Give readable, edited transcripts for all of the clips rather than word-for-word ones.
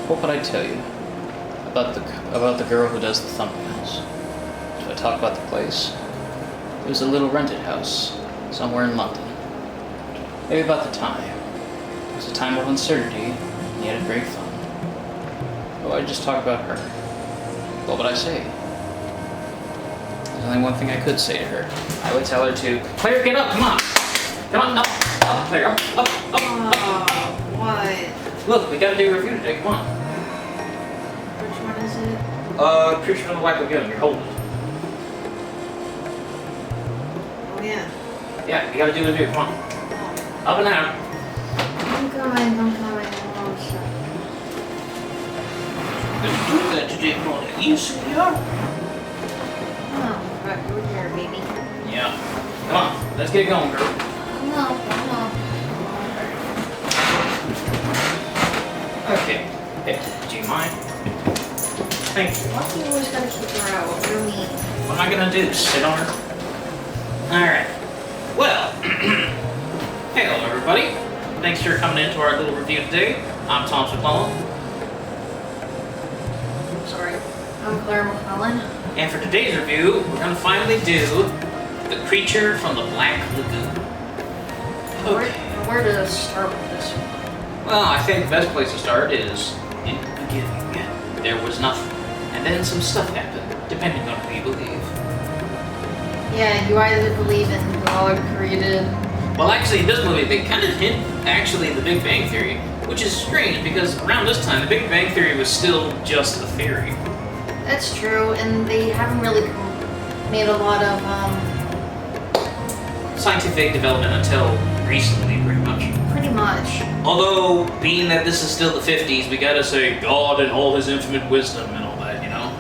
What would I tell you about the girl who does the thumbnails? Should I talk about the place? It was a little rented house somewhere in London. Maybe about the time. It was a time of uncertainty, and yet of great fun. Oh, I'd just talk about her. What would I say? There's only one thing I could say to her. I would tell her to, Claire, get up, come on! Come on, up, Claire, up. What? Look, we gotta do a review today, come on. Which one is it? Creature from the Black Lagoon, you're holding it. Oh, yeah. Yeah, you gotta do a review, come on. Up and out. I'm coming. Oh, shit. Gonna do that today, come on. Easy, yeah? Oh, right over here, baby. Yeah. Come on, let's get going, girl. No. Okay. Hey, do you mind? Thank you. Why do you always gotta keep her out? You're mean. What am I gonna do? Sit on her? Alright. Well, hello everybody. Thanks for coming into our little review today. I'm Thomas McClelland. Sorry. I'm Claire McClelland. And for today's review, we're gonna finally do The Creature from the Black Lagoon. Where to start with this one? Well, I think the best place to start is in the beginning. There was nothing. And then some stuff happened, depending on who you believe. Yeah, you either believe in God created. Well, actually, in this movie, they kind of hint, actually, the Big Bang Theory, which is strange because around this time, the Big Bang Theory was still just a theory. That's true, and they haven't really made a lot of, Scientific development until recently, pretty much. Pretty much. Although, being that this is still the 50s, we gotta say God and all his infinite wisdom and all that, you know?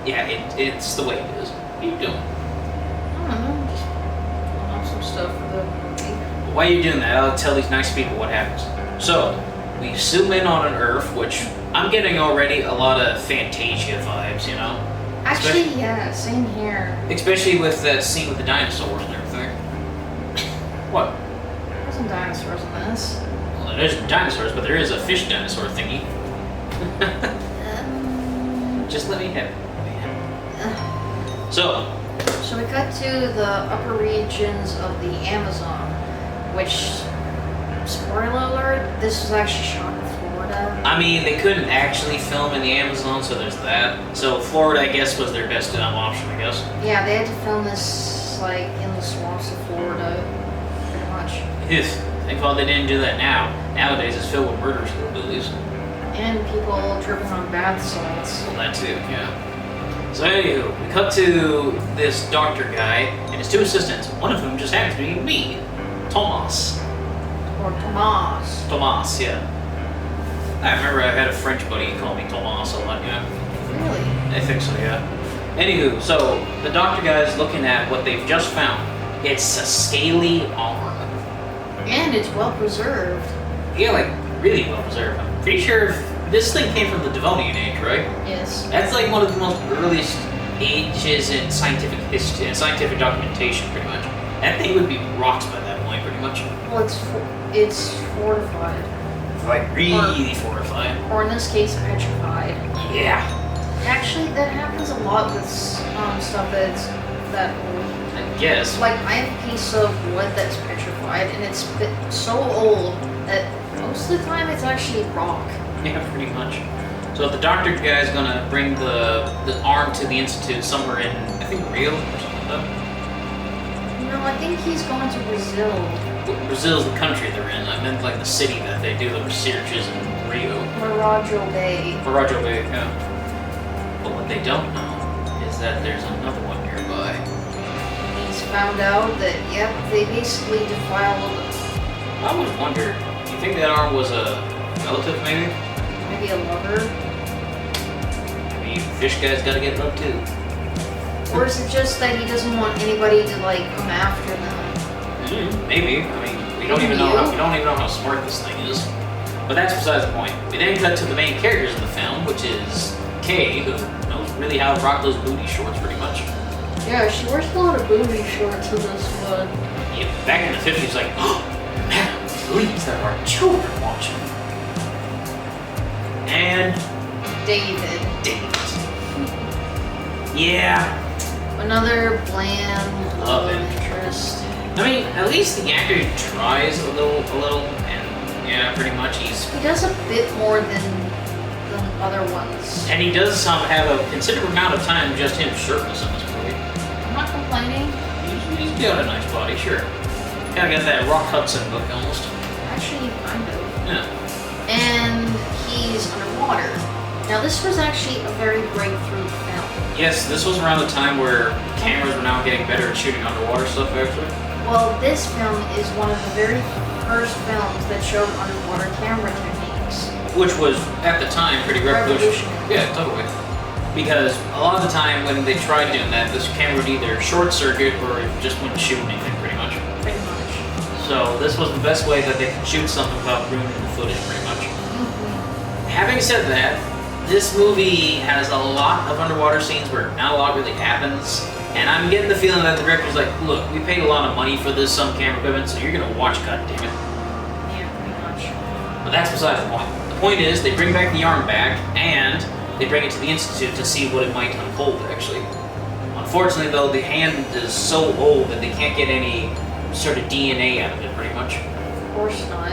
Yeah, it's the way it is. What are you doing? I don't know, just pulling up some stuff for the... While you're doing that, I'll tell these nice people what happens. So, we zoom in on an Earth, which I'm getting already a lot of Fantasia vibes, you know? Actually, yeah, same here. Especially with that scene with the dinosaurs and everything. What? There's some dinosaurs in this. Well, there's dinosaurs, but there is a fish dinosaur thingy. Just let me have it. So we cut to the upper regions of the Amazon, which, spoiler alert, this was actually shot in Florida. I mean, they couldn't actually film in the Amazon, so there's that. So Florida, I guess, was their best option, I guess. Yeah, they had to film this, like, in the swamps of Florida, pretty much. Thank God they didn't do that now. Nowadays, it's filled with murder hillbillies. And people tripping on bath salts. Well, that too, yeah. So anywho, we cut to this doctor guy and his two assistants, one of whom just happens to be me, Thomas. Or Tomas. Thomas, yeah. I remember I had a French buddy who called me Thomas a lot, yeah. Really? I think so, yeah. Anywho, so the doctor guy is looking at what they've just found. It's a scaly arm. And it's well preserved. Yeah, like really well preserved. I'm pretty sure this thing came from the Devonian age, right? Yes. That's like one of the most earliest ages in scientific history and scientific documentation, pretty much. That thing would be rocks by that point, pretty much. Well, it's fortified. Like really fortified. Or in this case, petrified. Yeah. Actually, that happens a lot with stuff that's that old. I guess. Like, I have a piece of wood that's petrified, and it's so old that most of the time it's actually rock. Yeah, pretty much. So the doctor guy's gonna bring the arm to the institute somewhere in, I think, Rio or something like that. No, I think he's going to Brazil. Well, Brazil's the country they're in. I meant like the city that they do the research is in Rio. Marajo Bay. Marajo Bay, yeah. But what they don't know is that there's another one nearby. He's found out that, yep, they basically defiled I always wondered, do you think that arm was a relative maybe? maybe a lover. I mean, fish guy's gotta get love too. Or is it just that he doesn't want anybody to, like, come after them? Maybe. I mean, we don't even know how smart this thing is. But that's besides the point. We then cut to the main characters in the film, which is Kay, who knows really how to rock those booty shorts pretty much. Yeah, she wears a lot of booty shorts in this one. Yeah, back in the 50s, like, oh, man, please, there are children watching. And David. Yeah. Another bland Love love interest. interest. I mean, at least the actor tries a little, and yeah, pretty much he's. He does a bit more than other ones. And he does have a considerable amount of time just him shirtless in this movie. I'm not complaining. He's got a nice body, sure. Kinda got that Rock Hudson look almost. Actually, kind of. Yeah. And he's underwater. Now, this was actually a very breakthrough film. Yes, this was around the time where cameras were now getting better at shooting underwater stuff, actually. Well, this film is one of the very first films that showed underwater camera techniques. Which was, at the time, pretty revolutionary. Revolutionary. Yeah, totally. Because a lot of the time when they tried doing that, this camera would either short circuit or it just wouldn't shoot anything, pretty much. Pretty much. So this was the best way that they could shoot something without ruining the footage, pretty much. Having said that, this movie has a lot of underwater scenes where not a lot really happens. And I'm getting the feeling that the director's like, look, we paid a lot of money for this some camera equipment, so you're gonna watch, goddammit. Yeah, pretty much. But that's beside the point. The point is, they bring back the arm back, and they bring it to the Institute to see what it might unfold, actually. Unfortunately, though, the hand is so old that they can't get any sort of DNA out of it, pretty much. Of course not.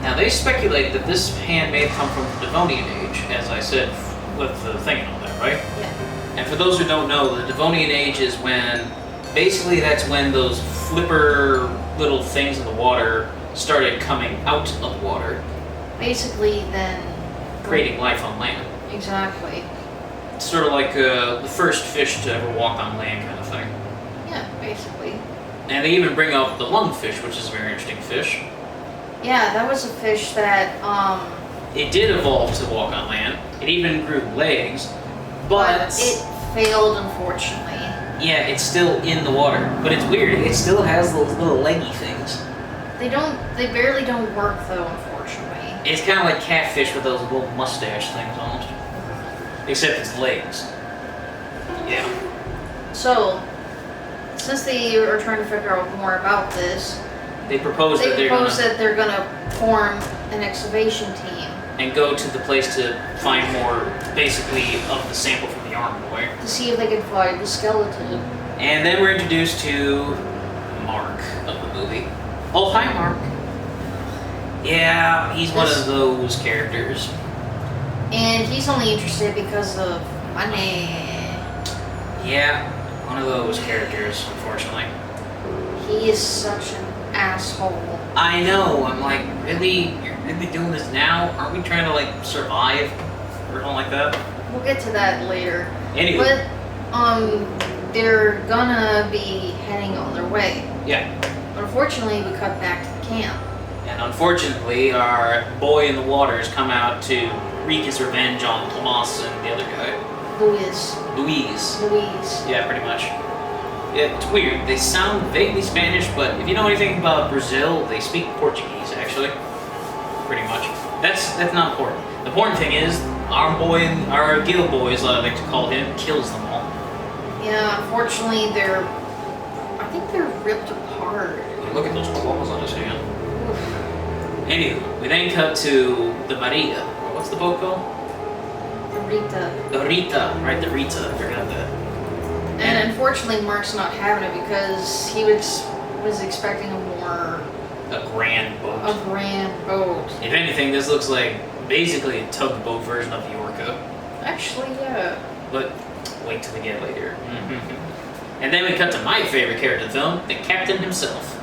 Now, they speculate that this hand may have come from the Devonian Age, as I said, with the thing and all that, right? Yeah. And for those who don't know, the Devonian Age is when, basically that's when those flipper little things in the water started coming out of the water, Basically, then. creating life on land. Exactly. It's sort of like the first fish to ever walk on land kind of thing. Yeah, basically. And they even bring up the lungfish, which is a very interesting fish. Yeah, that was a fish that, It did evolve to walk on land. It even grew legs, but it failed, unfortunately. yeah, it's still in the water. But it's weird. It still has those little leggy things. They barely don't work though, unfortunately. It's kind of like catfish with those little mustache things almost. Except it's legs. Yeah. So, since they are trying to figure out more about this, They propose that they're gonna form an excavation team and go to the place to find more, basically, of the sample from the arm boy. to see if they can find the skeleton. And then we're introduced to Mark of the movie. Oh, hi, Mark. Yeah, he's one of those characters. And he's only interested because of money. Yeah, one of those characters, unfortunately. He is such an asshole. I know, I'm like, really? You're really doing this now? Aren't we trying to, like, survive? Or something like that? We'll get to that later. Anyway. But, they're gonna be heading on their way. Yeah. But unfortunately, we cut back to the camp. And unfortunately, our boy in the waters come out to wreak his revenge on Tomas and the other guy. Louise. Yeah, pretty much. Yeah, it's weird. They sound vaguely Spanish, but if you know anything about Brazil, they speak Portuguese, actually. Pretty much. That's not important. The important thing is, our Gil boy, as I like to call him, kills them all. Yeah, unfortunately, I think they're ripped apart. Look at those claws on his hand. Oof. Anyway, we then cut to the Maria. What's the boat called? The Rita. The Rita, right? The Rita. I forgot that. And unfortunately, Mark's not having it because he was expecting a grand boat. grand boat. If anything, this looks like basically a tugboat version of the Orca. Actually, yeah. But wait till we get later. And then we cut to my favorite character in the film, the captain himself.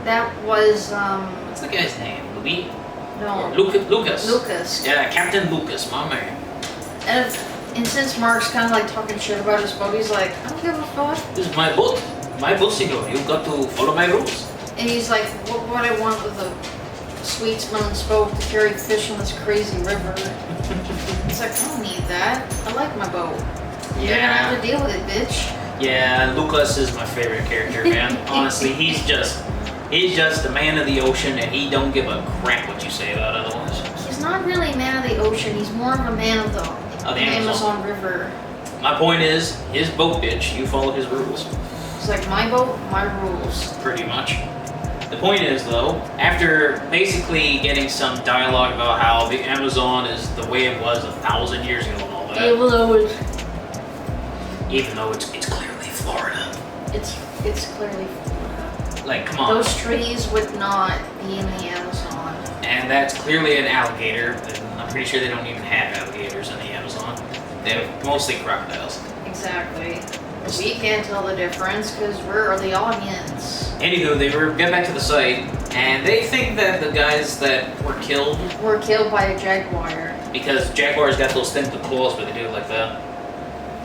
That was, What's the guy's name? Louis? no. Lucas. Lucas. Yeah, Captain Lucas, my man. And since Mark's kind of like talking shit about his boat, he's like, I don't give a fuck. This is my boat. My boat, senor. You've got to follow my rules. And he's like, what would I want with a sweet smelling boat to carry fish on this crazy river? He's like, I don't need that. I like my boat. You're gonna have to deal with it, bitch. Yeah, Lucas is my favorite character, man. Honestly, he's just the man of the ocean, and he don't give a crap what you say about it otherwise. He's not really a man of the ocean. He's more of a man of the Amazon River. My point is, his boat, bitch. You follow his rules. It's like, my boat, my rules. Pretty much. The point is, though, after basically getting some dialogue about how the Amazon is the way it was 1,000 years ago and all that, even though it's clearly Florida. It's clearly Florida. Like, come on. Those trees would not be in the Amazon. And that's clearly an alligator. And I'm pretty sure they don't even have alligators in the Amazon. They have mostly crocodiles. Exactly. We can't tell the difference because we're the audience. Anywho, they get back to the site, and they think that the guys that were killed by a jaguar. because jaguars got those things with claws where they do it like that.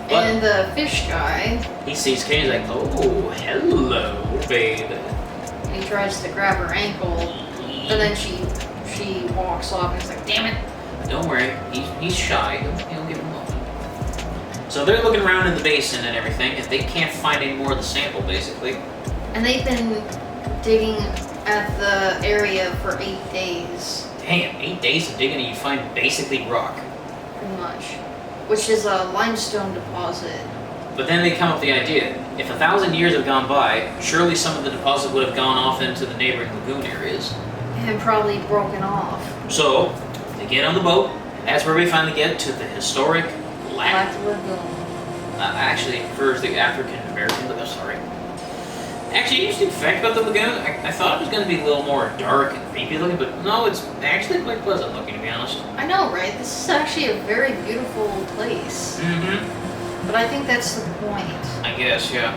But And the fish guy, he sees Kay, he's like, oh, hello, babe. and he tries to grab her ankle, and then she walks off and he's like, damn it. Don't worry, he's shy. He'll give him a moment. So they're looking around in the basin and everything, and they can't find any more of the sample, basically. And they've been digging at the area for 8 days, Damn, 8 days of digging and you find basically rock. pretty much, which is a limestone deposit. But then they come up with the idea, if 1,000 years have gone by, surely some of the deposit would have gone off into the neighboring lagoon areas. And probably broken off. So, they get on the boat, and that's where we finally get to the historic Black Lagoon. actually, for the African American lagoon, sorry. Actually, interesting fact about the lagoon, I thought it was going to be a little more dark and creepy looking, but no, it's actually quite pleasant looking, to be honest. I know, right? This is actually a very beautiful place. Mm-hmm. But I think that's the point. I guess, yeah.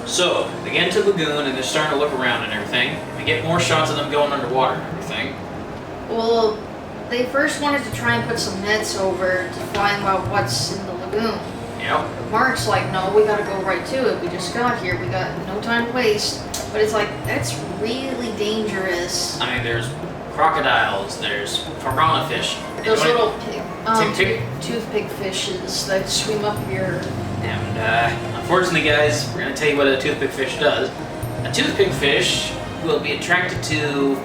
So, they get into the lagoon and they're starting to look around and everything. We get more shots of them going underwater and everything. Well, they first wanted to try and put some nets over to find out what's in the lagoon. Yep. Mark's like, no, we gotta go right to it. We just got here. We got no time to waste. But it's like, that's really dangerous. I mean, there's crocodiles, there's piranha fish. Those And little tick-tick? toothpick fishes that swim up here. And unfortunately, guys, we're going to tell you what a toothpick fish does. A toothpick fish will be attracted to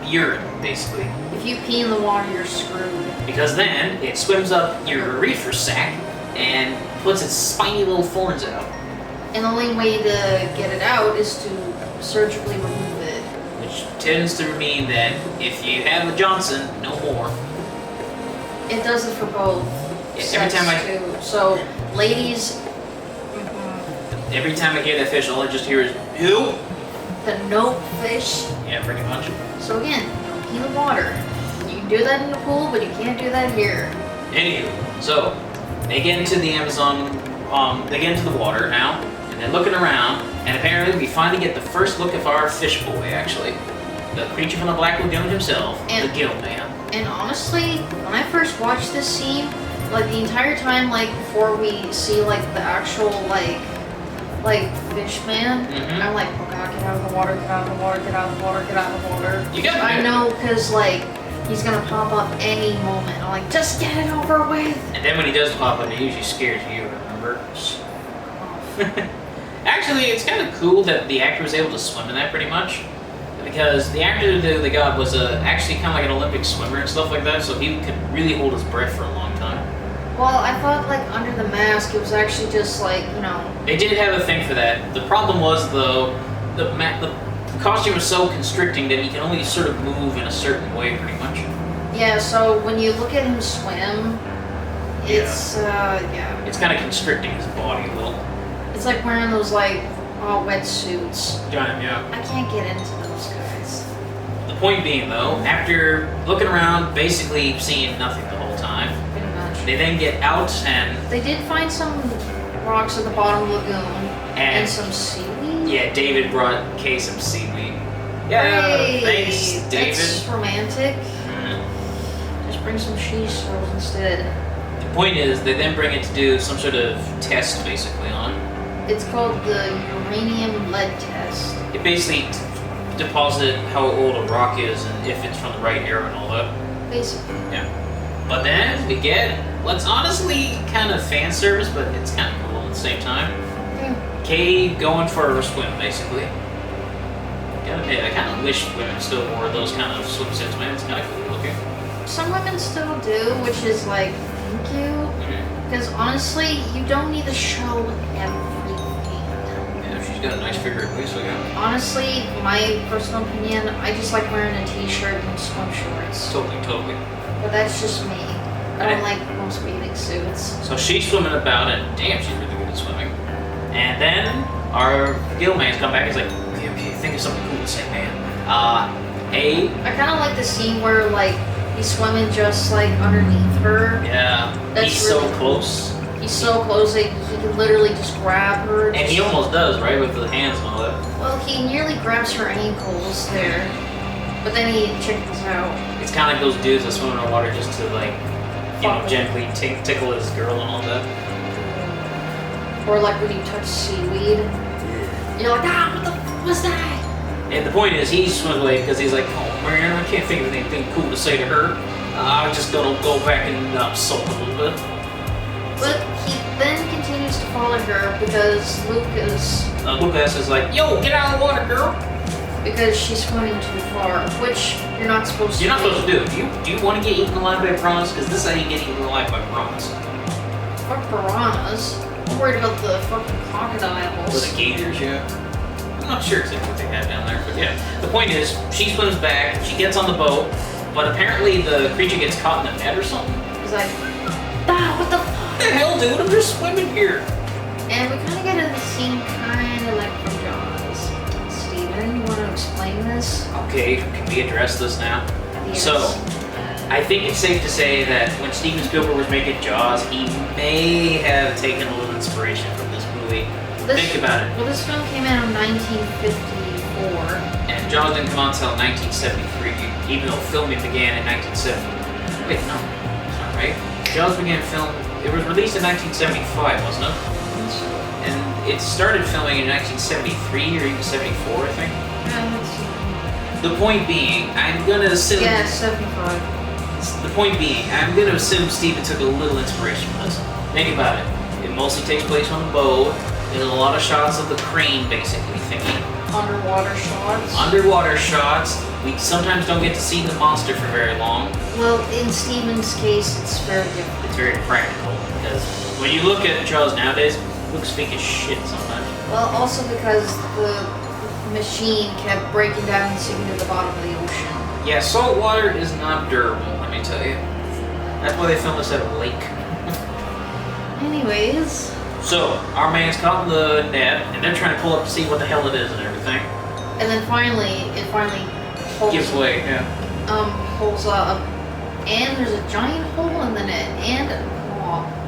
urine, basically. If you pee in the water, you're screwed. Because then it swims up your urethra sac and puts its spiny little thorns out. And the only way to get it out is to surgically remove it. Which tends to mean that if you have a Johnson, no more. It does it for both. Yeah, every time too. So, ladies, Every time I get that fish, all I just hear is, who? the nope fish. Yeah, pretty much. So again, don't pee in the water. You can do that in the pool, but you can't do that here. Anywho, so they get into the Amazon, they get into the water now, and they're looking around, and apparently we finally get the first look of our fish boy, actually. The creature from the Black Lagoon himself, And- the gill man. And honestly, when I first watched this scene, like the entire time, like before we see like the actual like fish man, Mhm. I'm like, oh god, get out of the water, get out of the water, get out of the water, get out of the water. You got I it. know, cause like he's gonna pop up any moment. I'm like, just get it over with. And then when he does pop up, it usually scares you, remember? Actually, it's kind of cool that the actor was able to swim in that pretty much. Because the actor that they got was actually kind of like an Olympic swimmer and stuff like that, so he could really hold his breath for a long time. Well, I thought like under the mask, it was actually just like, you know. They did have a thing for that. The problem was, though, the costume was so constricting that he can only sort of move in a certain way, pretty much. Yeah, so when you look at him swim, it's, yeah. It's kind of constricting his body a little. It's like wearing those like wetsuits. Yeah. I can't get into those guys. The point being, though, after looking around, basically seeing nothing the whole time, Pretty much. they then get out and They did find some rocks at the bottom of the lagoon and And- some seaweed. yeah, David brought Kay some seaweed. Yeah, Hey, thanks, David. That's romantic. Mhm. Just bring some cheese swirls instead. The point is, they then bring it to do some sort of test, basically, on. It's called the uranium lead test. It basically deposit how old a rock is and if it's from the right era and all that. Basically. Yeah. But then we get what's honestly kind of fan service, but it's kind of cool at the same time. Yeah. Kay going for a swim, basically. Gotta admit, I kind of wish women still wore those kind of swimsuits, man. It's kind of cool looking. Some women still do, which is like, thank you. Mhm. Because honestly, you don't need to show everything. Yeah, She's got a nice figure at least, yeah. Honestly, my personal opinion, I just like wearing a t-shirt and swim shorts. Totally. But that's just me. I don't like most bathing suits. So she's swimming about, and damn, she's really good at swimming. And then our gill man's come back. He's like, okay, think of something cool to say, man. I kind of like the scene where like he's swimming just like underneath her. Yeah, That's he's really so close. He's so close that he can literally just grab her. And he almost does, right, with the hands and all that. Well, he nearly grabs her ankles there, but then he chickens out. It's kind of like those dudes that swim in the water just to like, you know, gently tickle his girl and all that. Or like when you touch seaweed, you're like, ah, what the fuck was that? And the point is, he swims away because he's like, oh man, I can't think of anything cool to say to her. I'm just gonna go back and sulk a little bit. But he then continues to follow her because Lucas is like, yo, get out of the water, girl. Because she's swimming too far, which you're not supposed to do. You're not supposed to do. Do you want to get eaten alive by piranhas? Because this is how you get eaten alive by piranhas. Fuck piranhas. I'm worried about the fucking crocodiles. Or the gators, yeah. I'm not sure exactly what they have down there, but yeah. The point is, she swims back, she gets on the boat, but apparently the creature gets caught in the net or something. He's like, ah, what the fuck? What the hell, dude? I'm just swimming here. And we kind of get a scene kind of like from Jaws. Steven, you want to explain this? Okay, can we address this now? Yes. So, I think it's safe to say that when Steven Spielberg was making Jaws, he may have taken a little inspiration from this movie. Think about it. Well, this film came out in 1954. And Jaws didn't come out until 1973, even though filming began in 1970. Wait, no, that's not right. Jaws began film. It was released in 1975, wasn't it? And it started filming in 1973 or even 74, I think. The point being, I'm gonna assume. Yeah, 75. The point being, I'm gonna assume Steven took a little inspiration from this. Think about it. It mostly takes place on a boat. There's a lot of shots of the crane, basically thinking. Underwater shots. Underwater shots. We sometimes don't get to see the monster for very long. Well, in Steven's case, it's very different. It's very practical because when you look at Jaws nowadays, it looks fake as shit sometimes. Well, also because the machine kept breaking down and sinking to the bottom of the ocean. Yeah, salt water is not durable, let me tell you. That's why they filmed this at a lake. Anyways. So, our man's caught in the net, and they're trying to pull up to see what the hell it is and everything. And then it finally pulls, Gives way, yeah. Pulls up, and there's a giant hole in the net, and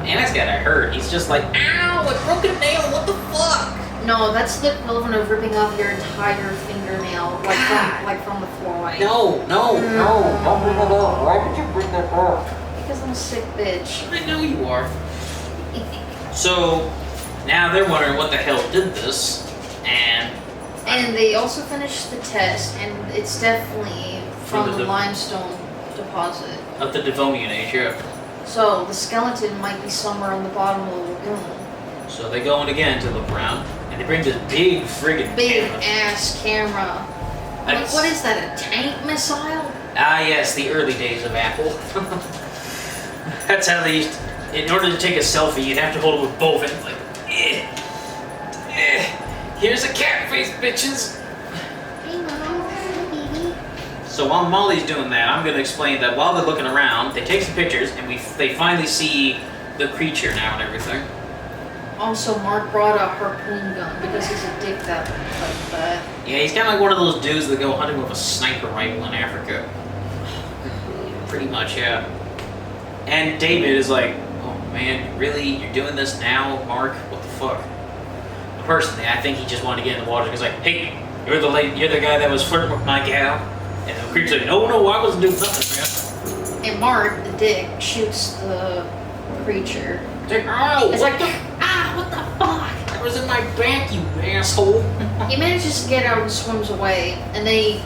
And this guy I heard, he's just like, ow, a broken nail, what the fuck? no, that's the equivalent of ripping off your entire fingernail, like from the foreleg. No. Why would you bring that up? Because I'm a sick bitch. I know you are. So, now they're wondering what the hell did this, and they also finished the test, and it's definitely from the limestone deposit. Of the Devonian age, yeah. So the skeleton might be somewhere on the bottom of the lagoon. So they go in again to look around, and they bring this big friggin' camera. Ass camera. Like, what is that, a tank missile? Ah yes, the early days of Apple. That's how they used to, in order to take a selfie, you'd have to hold it with both hands, like, here's a cat face, bitches. Hey, Mom, baby. So while Molly's doing that, I'm gonna explain that while they're looking around, they take some pictures, and they finally see the creature now and everything. Also, Mark brought a harpoon gun because he's a dick like that. Yeah, he's kind of like one of those dudes that go hunting with a sniper rifle in Africa. Pretty much, yeah. And David is like, oh man, really? You're doing this now, Mark? What the fuck? Personally, I think he just wanted to get in the water. He's like, hey, you're the guy that was flirting with my gal. And the creature's like, no, I wasn't doing nothing, man. And Mark, the dick, shoots the creature. It's like, oh, It's like, what the fuck? That was in my back, you asshole. He manages to get out and swims away, and they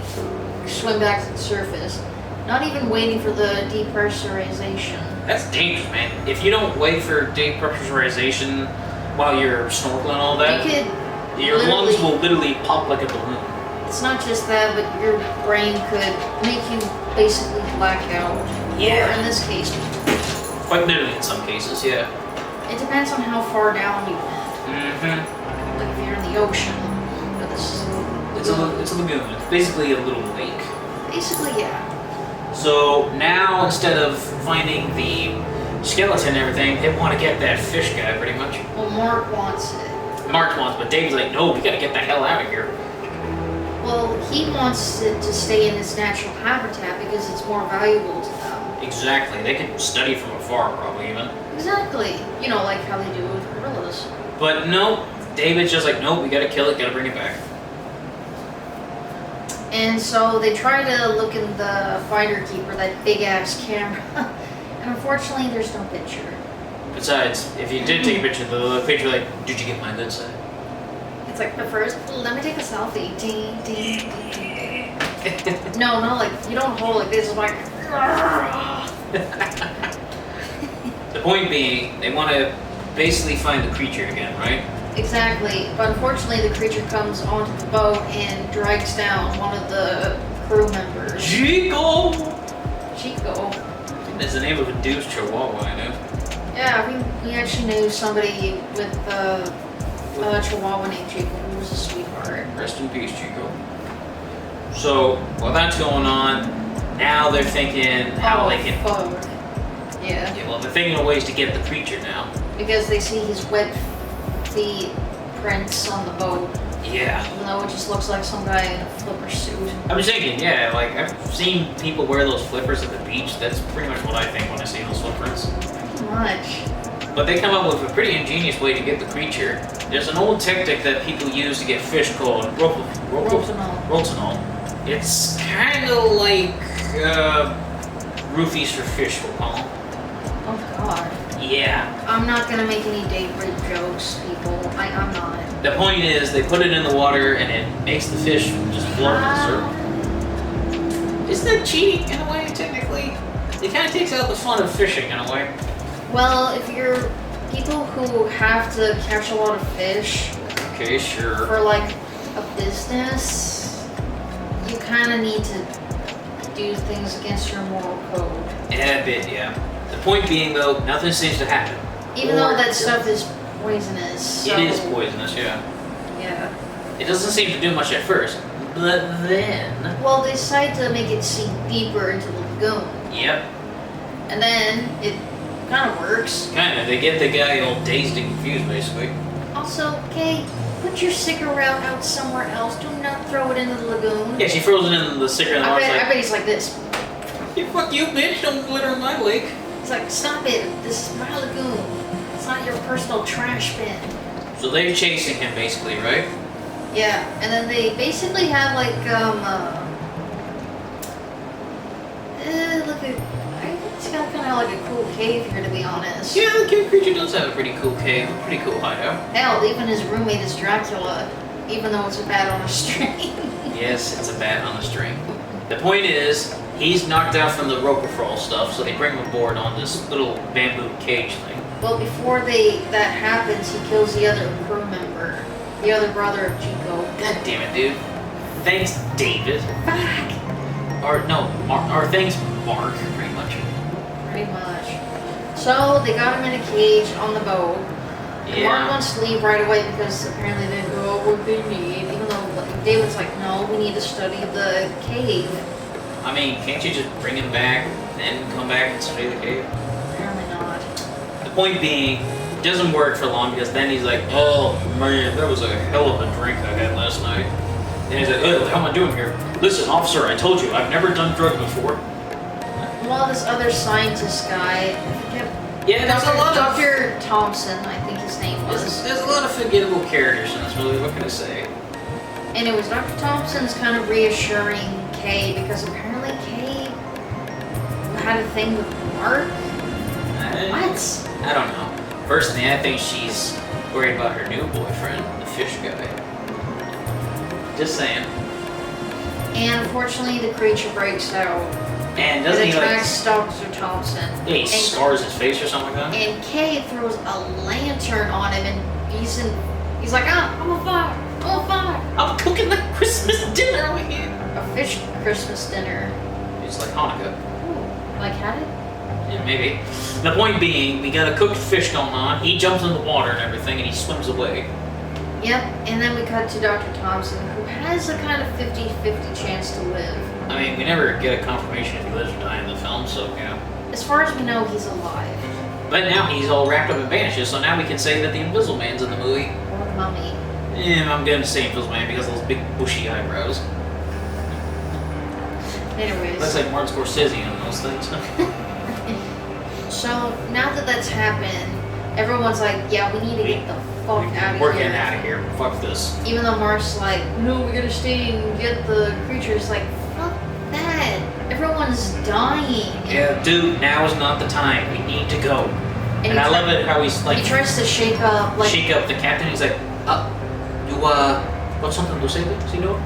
swim back to the surface, not even waiting for the depressurization. That's dangerous, man. If you don't wait for depressurization while you're snorkeling and all that, your lungs will literally pop like a balloon. It's not just that, but your brain could make you basically black out. Yeah. Or in this case, quite literally in some cases, yeah. It depends on how far down you went. Mm-hmm. Like if you're in the ocean. It's a lagoon. It's basically a little lake. Basically, yeah. So now instead of finding the skeleton and everything, they want to get that fish guy pretty much. Well, Mark wants it. Mark wants, but Dave's like, no, we gotta get the hell out of here. Well, he wants it to stay in its natural habitat because it's more valuable to them. Exactly. They can study from afar, probably even. Exactly. You know, like how they do with gorillas. But no, David's just like, nope, we gotta kill it, gotta bring it back. And so they try to look in the finder keeper, that big ass camera, and unfortunately, there's no picture. Besides, if you did take a picture, the picture like, did you get my good side? It's like the first, let me take a selfie. Ding, ding, ding, ding. No, like, you don't hold like this, it's like. The point being, they want to basically find the creature again, right? Exactly, but unfortunately the creature comes onto the boat and drags down one of the crew members. Chico! Chico. I think that's the name of a dude's chihuahua, I know. Yeah, we actually knew somebody with a chihuahua named Chico who was a sweetheart. Rest in peace, Chico. So, while that's going on, now they're thinking how they can... Fuck. Yeah. Yeah, well, they're thinking of ways to get the creature now. Because they see his wet feet prints on the boat. Yeah. Even though it just looks like some guy in a flipper suit. I was thinking, yeah, like, I've seen people wear those flippers at the beach. That's pretty much what I think when I see those footprints. Pretty much. But they come up with a pretty ingenious way to get the creature. There's an old tactic that people use to get fish called rotenol. It's kind of like roofies for fish, we'll call them. Oh god. Yeah. I'm not gonna make any date rape jokes, people. I'm not. The point is, they put it in the water and it makes the fish just float in a circle. Isn't that cheating in a way, technically? It kind of takes out the fun of fishing in a way. Well, if you're people who have to catch a lot of fish Okay, sure. for like a business, you kind of need to do things against your moral code. Yeah, a bit, yeah. The point being, though, nothing seems to happen. Even though that stuff is poisonous. So, It is poisonous, yeah. Yeah. It doesn't seem to do much at first, but then... Well, they decide to make it sink deeper into the lagoon. Yep, And then it kind of works. kind of. They get the guy all dazed and confused, basically. Also, Kay, put your cigarette out somewhere else. Do not throw it into the lagoon. Yeah, she throws it in the cigarette and I the bet, like, I bet he's like this. "Yeah, fuck you, bitch, don't glitter in my lake." It's like, stop it. This is my lagoon. It's not your personal trash bin. So they're chasing him, basically, right? Yeah, and then they basically have like, look at, I think it's got kind of like a cool cave here, to be honest. Yeah, the cute creature does have a pretty cool cave, a pretty cool hideout. Hell, even his roommate is Dracula, even though it's a bat on a string. Yes, it's a bat on a string. The point is, he's knocked out from the rope crawl stuff, so they bring him aboard on this little bamboo cage thing. Well, before that happens, he kills the other crew member, the other brother of Chico. God damn it, dude. Thanks, David. Fuck! Or thanks, Mark, pretty much. Pretty much. So they got him in a cage on the boat. And Mark Yeah. wants to leave right away because apparently they go what they need. Even though like, David's like, no, we need to study the cave. I mean, can't you just bring him back, then come back and study the cave? Apparently not. The point being, it doesn't work for long because then he's like, oh man, that was a hell of a drink I had last night. And he's like, oh, how am I doing here? Listen, officer, I told you, I've never done drugs before. Well, this other scientist guy, I forget. Yeah, there's a lot of... Dr. Thompson, I think his name was. There's a lot of forgettable characters in this movie, what can I say? And it was Dr. Thompson's kind of reassuring Kay because apparently Kay had a thing with Mark. What? I don't know. Personally, I think she's worried about her new boyfriend, the fish guy. Just saying. And unfortunately, the creature breaks out. And It doesn't he like... attracts Dr. Thompson. Yeah, he scars his face or something like that? And Kay throws a lantern on him, and he's like, ah, I'm on fire, I'm on fire. I'm cooking the Christmas dinner over here. A fish Christmas dinner. It's like Hanukkah. Ooh, like had it? Yeah, maybe. The point being, we got a cooked fish going on. He jumps in the water and everything, and he swims away. Yep, and then we cut to Dr. Thompson, who has a kind of 50-50 chance to live. I mean, we never get a confirmation if he lives or dies in the film, so, you know. As far as we know, he's alive. But now he's all wrapped up in bandages, so now we can say that the Invisible Man's in the movie. Or the mummy. I'm going to say Invisible Man because of those big bushy eyebrows. Anyways. Looks like Martin Scorsese on those things. So, now that that's happened, everyone's like, yeah, we need to get the fuck out of here. We're getting out of here. Fuck this. Even though Mark's like, no, we gotta stay and get the creatures. Like, fuck that. Everyone's dying. Yeah, dude, now is not the time. We need to go. And I love it how he's like... He tries to shake up the captain. He's like, you, got something to say, senor?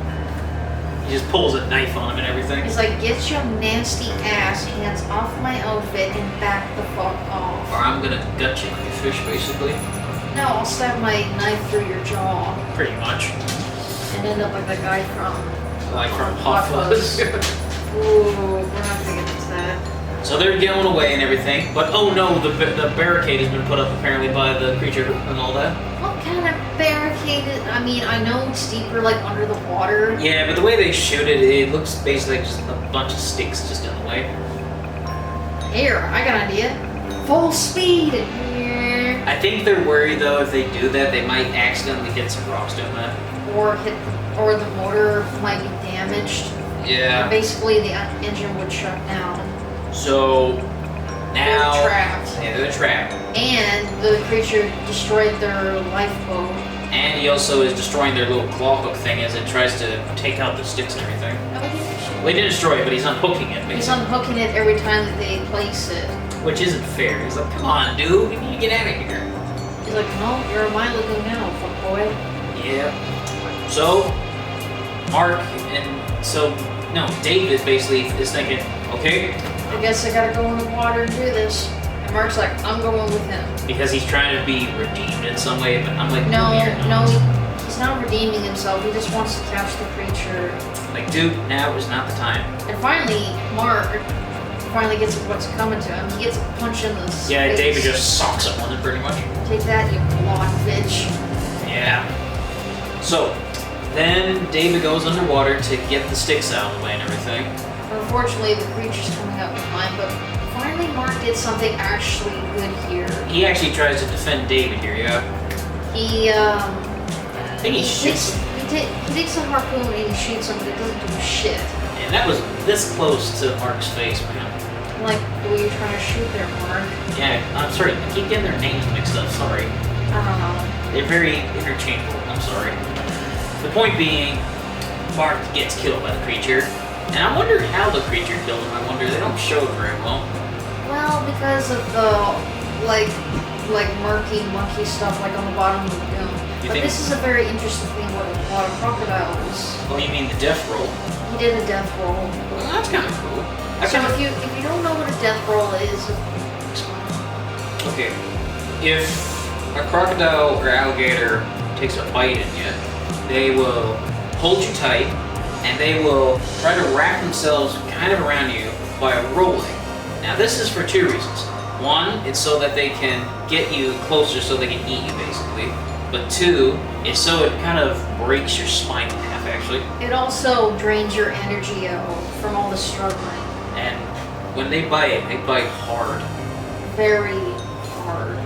He just pulls a knife on him and everything. He's like, get your nasty ass hands off my outfit and back the fuck off. Or I'm gonna gut you like a fish, basically. No, I'll stab my knife through your jaw. Pretty much. And end up like that guy from Hot Fuzz. Ooh, we're not gonna get into that. So they're going away and everything, but oh no, the barricade has been put up apparently by the creature and all that. What kind of barricade? I mean, I know it's deeper, like under the water. Yeah, but the way they shoot it, it looks basically like just a bunch of sticks just in the way. Here, I got an idea. Full speed. I think they're worried though if they do that, they might accidentally hit some rocks doing that. Or the motor might be damaged. Yeah. And basically, the engine would shut down. So now They're trapped. Yeah, they're trapped. And the creature destroyed their lifeboat. And he also is destroying their little claw hook thing as it tries to take out the sticks and everything. No, he didn't destroy it. Well, he didn't destroy it, but he's unhooking it, basically. He's unhooking it every time that they place it. Which isn't fair. He's like, come on, dude, we need to get out of here. He's like, no, you're a Black Lagoon now, fuckboy. Yeah. So, David basically is thinking, okay. I guess I gotta go in the water and do this. And Mark's like, I'm going with him. Because he's trying to be redeemed in some way, but I'm like, No, you're not. he's not redeeming himself. He just wants to catch the creature. Like, dude, now is not the time. And finally, Mark finally gets what's coming to him. He gets a punch in the face. Yeah, David just socks him on it pretty much. Take that, you blonde bitch. Yeah. So, then David goes underwater to get the sticks out of the way and everything. Unfortunately, the creature's coming up behind, but finally Mark did something actually good here. He actually tries to defend David here, yeah. I think he shoots him. He takes a harpoon and he shoots him, but it doesn't do shit. And that was this close to Mark's face, man. Like, who are you trying to shoot there, Mark? Yeah, I'm sorry, I keep getting their names mixed up, sorry. I don't know. They're very interchangeable, I'm sorry. The point being, Mark gets killed by the creature. And I wonder how the creature killed him. I wonder, they don't show it very well. Well, because of the, like murky, monkey stuff, like on the bottom of the lagoon. But this is a very interesting thing with water crocodiles. Oh, you mean the death roll? He did a death roll. Well, that's kind of cool. So if you don't know what a death roll is, okay, if a crocodile or alligator takes a bite in you, they will hold you tight, and they will try to wrap themselves kind of around you by rolling. Now this is for two reasons. One, it's so that they can get you closer so they can eat you basically. But two, it's so it kind of breaks your spine in half actually. it also drains your energy out from all the struggling. And when they bite hard. Very hard.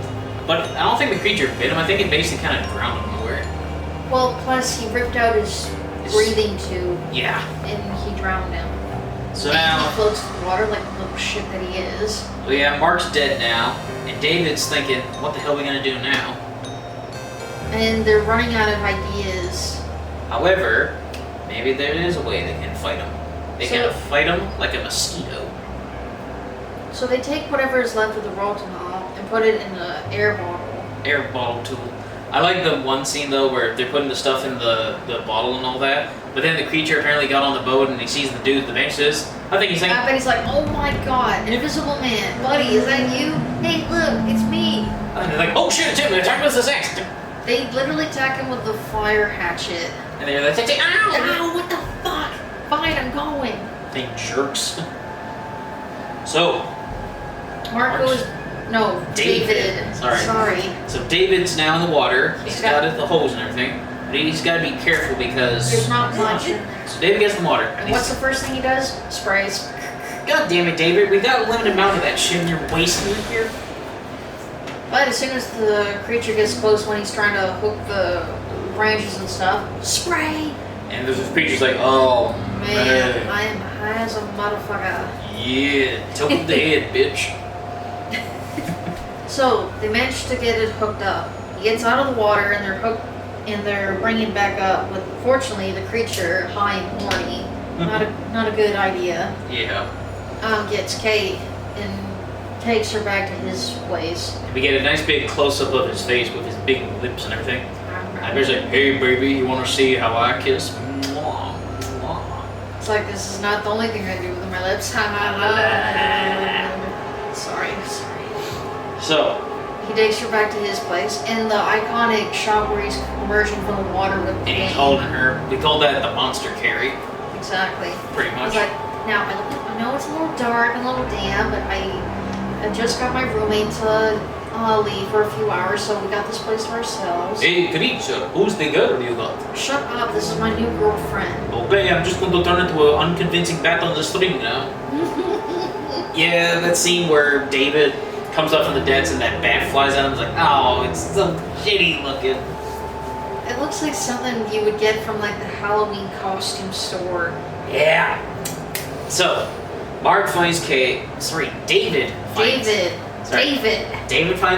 But I don't think the creature bit him, I think it basically kind of drowned him nowhere. Well, plus he ripped out his breathing tube Yeah. and he drowned him. So And now, he floats in the water like the little shit that he is. so yeah, Mark's dead now, and David's thinking, what the hell are we gonna do now? And they're running out of ideas. However, maybe there is a way they can fight him. They So- can fight him like a mosquito. So they take whatever is left of the rotenol and put it in an air bottle. Air bottle tool. I like the one scene though where they're putting the stuff in the bottle and all that, but then the creature apparently got on the boat and he sees the dude at the bench says, I think he's saying, I bet he's like, oh my god, an invisible man. Buddy, is that you? Hey, look, it's me. and they're like, oh shit, it's him, they're attacking with this axe. They literally attack him with the fire hatchet. And they're like, ow! Ow, what the fuck? Fine, I'm going. They jerks. So, Mark goes No, David. Sorry. So David's now in the water. He's got the hose and everything. But he's got to be careful because... There's not much in there. So David gets in the water. And what's the first thing he does? Sprays. God damn it, David. We got a limited amount of that shit and you're wasting it here. But as soon as the creature gets close when he's trying to hook the branches and stuff, spray! And there's this creature's like, oh, man. I am high as a motherfucker. Yeah, tilt the head, bitch. So, they managed to get it hooked up. He gets out of the water and they're hooked, and they're bringing back up with, fortunately, the creature, high and horny. Not a good idea. Yeah. Gets Kate and takes her back to his place. And we get a nice big close-up of his face with his big lips and everything. And he's like, hey baby, you want to see how I kiss? Mwah, mwah. It's like, this is not the only thing I do with my lips. Sorry. So, he takes her back to his place, and the iconic shot where he's emerging from the water with the and he's holding her. We call that the monster carry. Exactly. Pretty much. He's like, now, I know it's a little dark and a little damp, but I just got my roommate to leave for a few hours, so we got this place to ourselves. Hey, creature, who's the girl you got? Shut up, this is my new girlfriend. Okay, I'm just going to turn into an unconvincing bat on the string now. Yeah, that scene where David comes up from the dead and that bat flies at him. It's like, oh, it's so shitty looking. It looks like something you would get from like the Halloween costume store. Yeah. So, Mark finds Kay. Sorry, David finds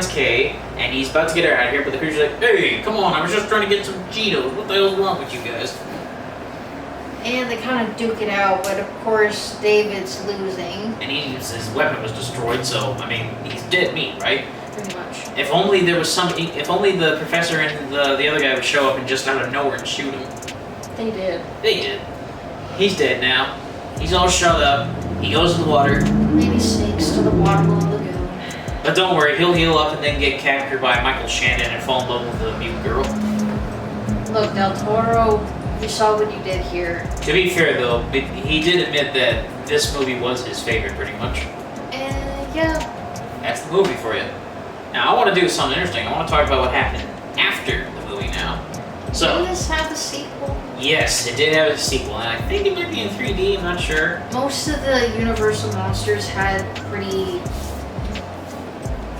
Kay, and he's about to get her out of here, but the creature's like, hey, come on, I was just trying to get some Cheetos. What the hell's wrong with you guys? And they kind of duke it out, but of course David's losing. And his weapon was destroyed, so, I mean, he's dead meat, right? Pretty much. If only there was somebody, if only the professor and the other guy would show up and just out of nowhere and shoot him. They did. They did. He's dead now. He's all shut up. He goes in the water. Maybe sinks to the bottom of the lagoon. But don't worry, he'll heal up and then get captured by Michael Shannon and fall in love with the mute girl. Look, Del Toro, you saw what you did here. To be fair though, he did admit that this movie was his favorite pretty much. And yeah. That's the movie for you. Now I want to do something interesting. I want to talk about what happened after the movie now. So, did this have a sequel? Yes, it did have a sequel, and I think it might be in 3D, I'm not sure. Most of the Universal monsters had pretty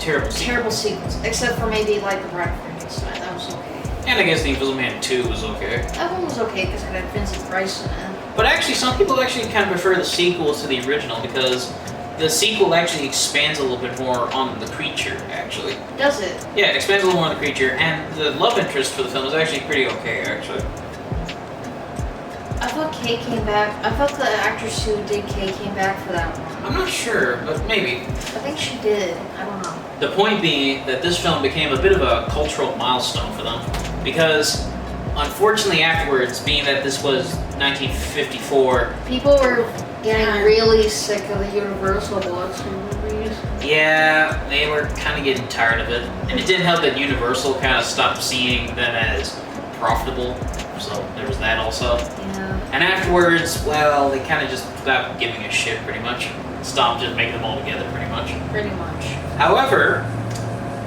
terrible sequels, except for maybe like the Bride of Frankenstein. That was okay. And I guess the Invisible Man 2 was okay. That one was okay because it had Vincent Price in it. But actually, some people actually kind of prefer the sequels to the original because the sequel actually expands a little bit more on the creature, actually. Does it? Yeah, it expands a little more on the creature, and the love interest for the film is actually pretty okay, actually. I thought Kay came back. I thought the actress who did Kay came back for that one. I'm not sure, but maybe. I think she did. I don't know. The point being that this film became a bit of a cultural milestone for them, because unfortunately afterwards, being that this was 1954, people were getting really sick of the Universal monster movies. Yeah, they were kind of getting tired of it, and it didn't help that Universal kind of stopped seeing them as profitable, so there was that also. Yeah. And afterwards, well, they kind of just stopped giving a shit pretty much. Stopped just making them all together pretty much. Pretty much. However,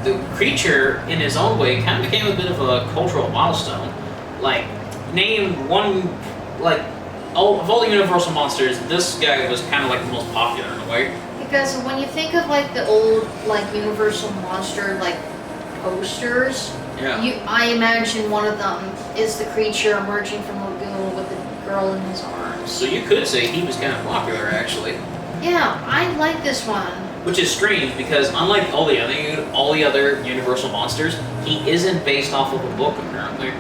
the creature in his own way kind of became a bit of a cultural milestone. Like, name one, like, of all the Universal monsters, this guy was kind of like the most popular in a way. Because when you think of like the old like Universal monster like posters, Yeah. I imagine one of them is the creature emerging from the lagoon with the girl in his arms. So you could say he was kind of popular, actually. Yeah, I like this one. Which is strange because unlike all the other Universal monsters, he isn't based off of a book apparently.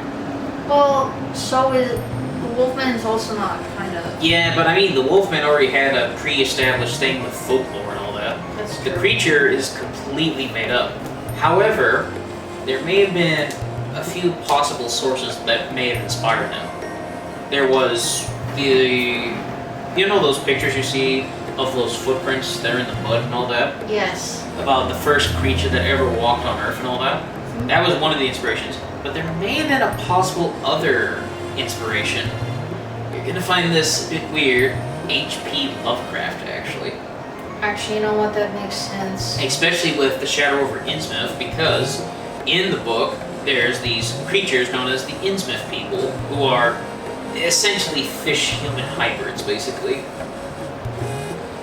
Well, so is the Wolfman is also not kind of. Yeah, but I mean the Wolfman already had a pre-established thing with folklore and all that. That's true. The creature is completely made up. However, there may have been a few possible sources that may have inspired him. There was those pictures you see of those footprints that are in the mud and all that? Yes. About the first creature that ever walked on Earth and all that? Mm-hmm. That was one of the inspirations. But there may have been a possible other inspiration. You're gonna find this a bit weird. H.P. Lovecraft, actually. Actually, you know what? That makes sense. Especially with the Shadow over Innsmouth, because in the book, there's these creatures known as the Innsmouth people, who are essentially fish-human hybrids, basically.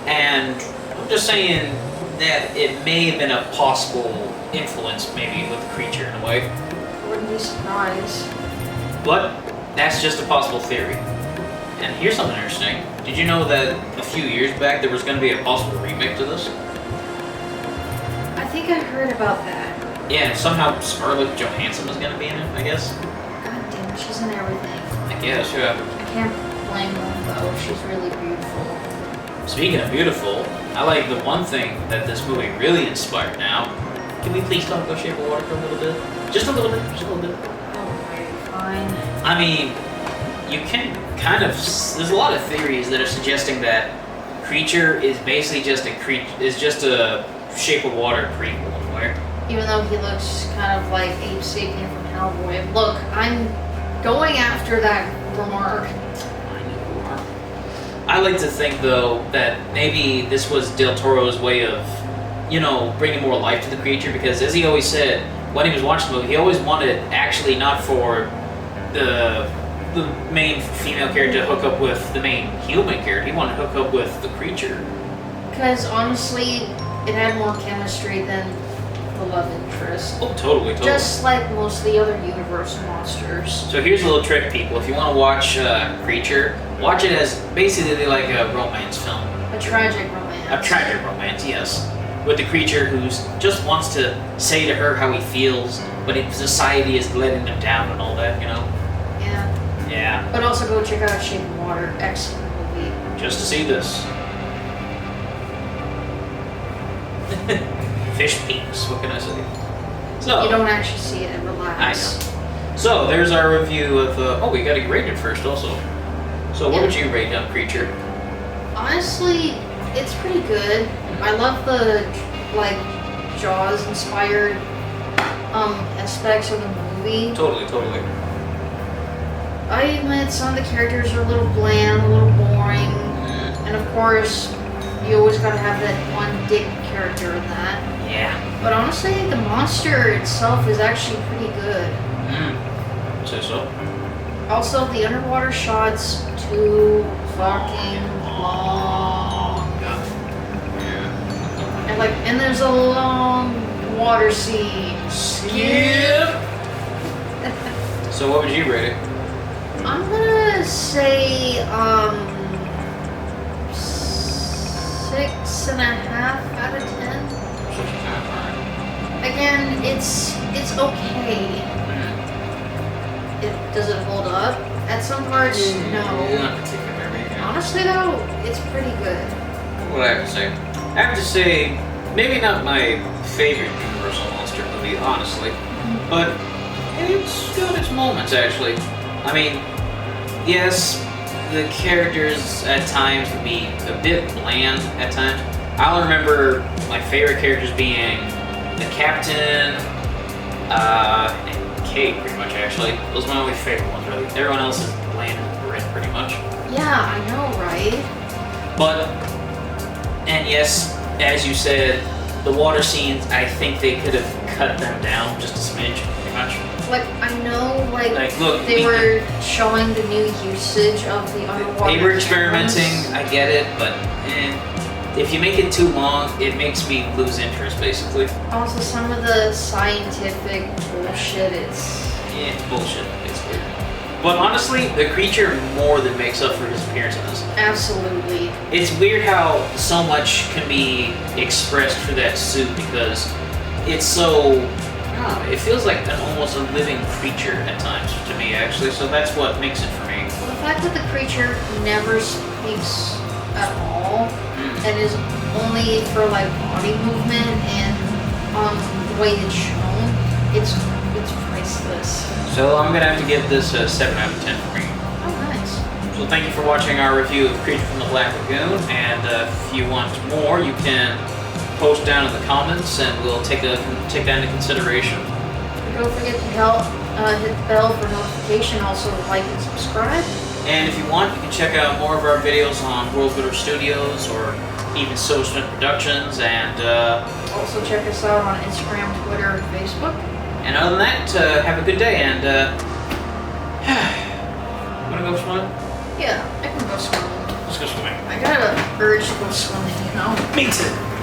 And I'm just saying that it may have been a possible influence, maybe, with the creature in a way. I wouldn't be surprised. But that's just a possible theory. And here's something interesting. Did you know that a few years back there was going to be a possible remake to this? I think I heard about that. Yeah, and somehow Scarlett Johansson was going to be in it, I guess. God damn it, she's in everything. I guess, yeah. I can't blame them though. She's really beautiful. Speaking of beautiful, I like the one thing that this movie really inspired now. Can we please talk about Shape of Water for a little bit? Just a little bit, just a little bit. Alright, fine. I mean, you can kind of, there's a lot of theories that are suggesting that Creature is basically just a Shape of Water prequel in a way. Even though he looks kind of like Ape Sapien from Hellboy. Look, I'm going after that remark. I like to think, though, that maybe this was Del Toro's way of, bringing more life to the creature, because as he always said, when he was watching the movie, he always wanted, actually, not for the main female character to hook up with the main human character, he wanted to hook up with the creature. Because honestly, it had more chemistry than the love interest. Oh, totally. Just like most of the other Universal monsters. So here's a little trick, people. If you want to watch Creature, watch it as basically like a romance film. A tragic romance. A tragic romance, yes. With the creature who just wants to say to her how he feels, but society is letting him down and all that, Yeah. Yeah. But also go check out Shape of Water. Excellent movie. Just to see this. Fish peaks, what can I say? So You don't actually see it, relax. I know. So there's our review of we gotta rate it first also. So what would you rate Creature? Honestly, it's pretty good. I love the Jaws inspired aspects of the movie. Totally. I admit some of the characters are a little bland, a little boring, and of course, you always gotta have that one dick character in that. Yeah. But honestly, the monster itself is actually pretty good. Say so. Also, the underwater shots too fucking long. Yeah. And there's a long water scene. Skip. So what would you rate it? I'm gonna say 6.5 out of 10. Again, it's okay. Does it hold up? At some parts, no. Not particularly. Yeah. Honestly though, it's pretty good. What do I have to say? I have to say, maybe not my favorite Universal monster movie, honestly, but it's got its moments actually. I mean, yes, the characters at times can be a bit bland at times. I'll remember my favorite characters being the captain, and Kate, pretty much actually. Those are my only favorite ones, really. Everyone else is bland and grit, pretty much. Yeah, I know, right? But, and yes, as you said, the water scenes, I think they could have cut them down just a smidge, pretty much. I know, look, they were showing the new usage of the underwater They were experimenting, cameras. I get it, but if you make it too long, it makes me lose interest, basically. Also, some of the scientific bullshit is... Yeah, it's bullshit, basically. But honestly, the creature more than makes up for his appearance in this. Absolutely. It's weird how so much can be expressed through that suit because it's so... I don't know, it feels like almost a living creature at times to me, actually, so that's what makes it for me. Well, the fact that the creature never speaks at all and is only for body movement and the way it's shown, it's priceless. So I'm gonna have to give this a 7 out of 10 for me. Oh, nice. So thank you for watching our review of Creature from the Black Lagoon, and if you want more, you can post down in the comments, and we'll take that into consideration. Don't forget to hit the bell for notification. Also, like and subscribe. And if you want, you can check out more of our videos on World Builder Studios or even So Smith Productions, and Also check us out on Instagram, Twitter, and Facebook. and other than that, have a good day, and wanna go swimming? Yeah, I can go swimming. Let's go swimming. I got an urge to go swimming, you know? Me too.